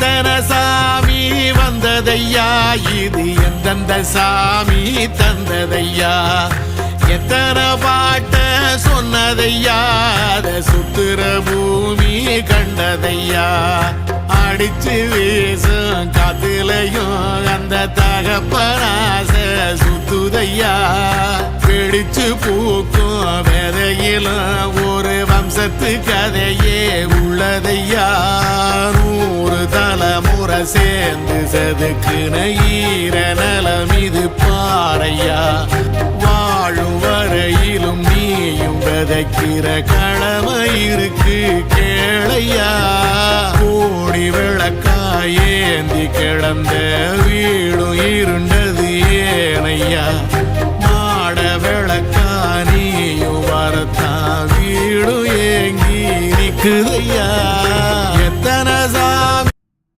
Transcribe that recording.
எத்தனை சாமி வந்ததையா, இது எந்தெந்த சாமி தந்ததையா, எத்தனை பாட்ட சொன்னதையா, அத சுத்துற பூமி கண்டதையா, அடிச்சு வீசும் காத்துலையும் அந்த தகப்பனாச சுத்துதையா, பிடிச்சு பூக்கும் விதையிலும் ஒரு வம்சத்து கதையே உள்ளதையா, 100 தலைமுறை சேர்ந்து செதுக்குன ஈர நலம் இது பாறையா, வாழும் வரையிலும் நீயும் விதைக்கிற கடமை இருக்கு கேளையா, கோடி விளக்காயேந்தி கிடந்த வீடும் இருண்டது ஏனையா, மாட விளக்கா நீயும் வரத்தான் வீடும் ஏங்கி நிக்குதையா.